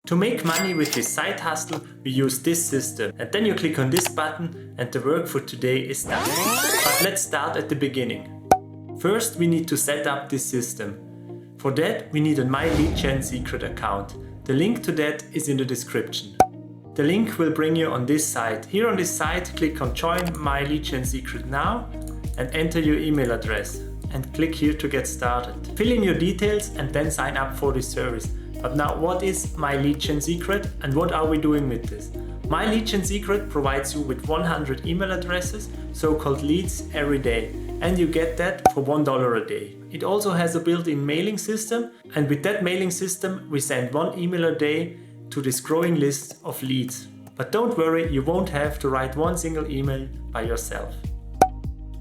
To make money with this side hustle, we use this system, and then you click on this button and the work for today is done. But let's start at the beginning. First, we need to set up this system. For that, we need a MyLeadGenSecret account. The link to that is in the description. The link will bring you on this site. Here on this site, click on Join MyLeadGenSecret now and enter your email address and click here to get started. Fill in your details and then sign up for this service. But now, what is MyLeadGenSecret and what are we doing with this? MyLeadGenSecret provides you with 100 email addresses, so-called leads, every day, and you get that for $1 a day. It also has a built-in mailing system, and with that mailing system we send 1 email a day to this growing list of leads. But don't worry, you won't have to write one single email by yourself.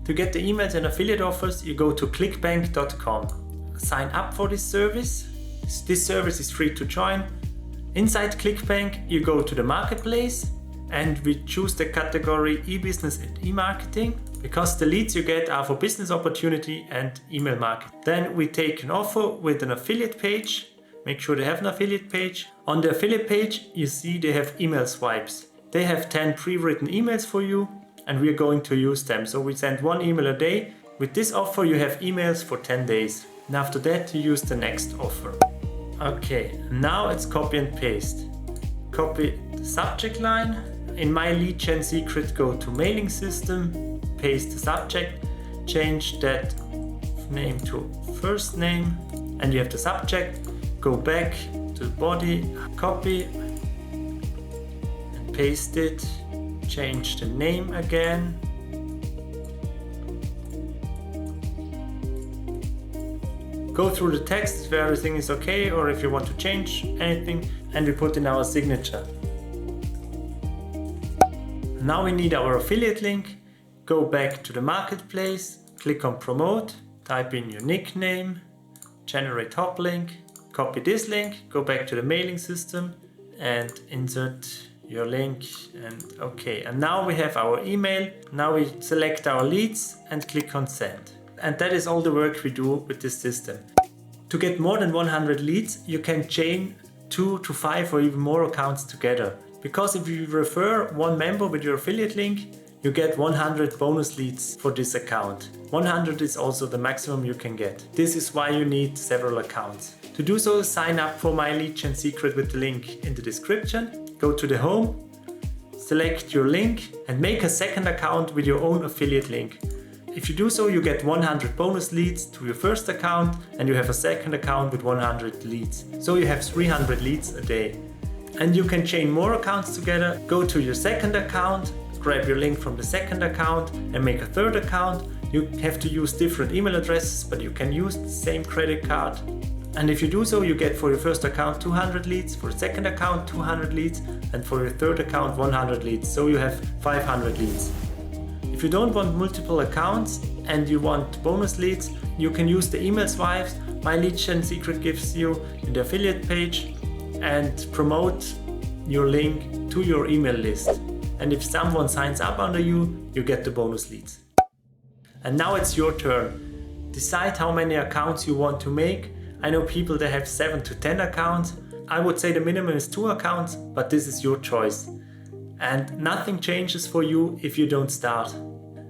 To get the emails and affiliate offers, you go to clickbank.com. Sign up for this service. This service is free to join. Inside ClickBank, you go to the marketplace and we choose the category e-business and e-marketing because the leads you get are for business opportunity and email marketing. Then we take an offer with an affiliate page. Make sure they have an affiliate page. On the affiliate page, you see they have email swipes. They have 10 pre-written emails for you and we are going to use them. So we send 1 email a day. With this offer, you have emails for 10 days. And after that, you use the next offer. Okay, now it's copy and paste. Copy the subject line. In MyLeadGenSecret, go to mailing system, paste the subject, change that name to first name, and you have the subject. Go back to the body, copy and paste it, change the name again. Go through the text if everything is okay or if you want to change anything, and we put in our signature. Now we need our affiliate link. Go back to the marketplace, click on promote, type in your nickname, generate top link, copy this link, go back to the mailing system and insert your link, and okay. And now we have our email. Now we select our leads and click on send. And that is all the work we do with this system. To get more than 100 leads, you can chain 2 to 5 or even more accounts together. Because if you refer 1 member with your affiliate link, you get 100 bonus leads for this account. 100 is also the maximum you can get. This is why you need several accounts. To do so, sign up for MyLeadGenSecret with the link in the description. Go to the home, select your link and make a second account with your own affiliate link. If you do so, you get 100 bonus leads to your first account and you have a second account with 100 leads. So you have 300 leads a day. And you can chain more accounts together. Go to your second account, grab your link from the second account and make a third account. You have to use different email addresses, but you can use the same credit card. And if you do so, you get for your first account 200 leads, for your second account 200 leads, and for your third account 100 leads. So you have 500 leads. If you don't want multiple accounts and you want bonus leads, you can use the email swipes MyLeadGenSecret gives you in the affiliate page and promote your link to your email list. And if someone signs up under you, you get the bonus leads. And now it's your turn. Decide how many accounts you want to make. I know people that have 7 to 10 accounts. I would say the minimum is 2 accounts, but this is your choice. And nothing changes for you if you don't start.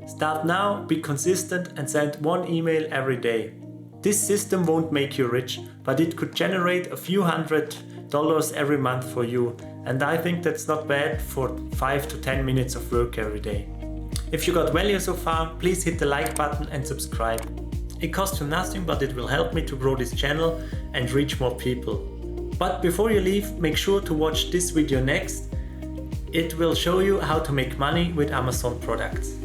Start now, be consistent and send 1 email every day. This system won't make you rich, but it could generate a few $100 every month for you. And I think that's not bad for 5 to 10 minutes of work every day. If you got value so far, please hit the like button and subscribe. It costs you nothing, but it will help me to grow this channel and reach more people. But before you leave, make sure to watch this video next. It will show you how to make money with Amazon products.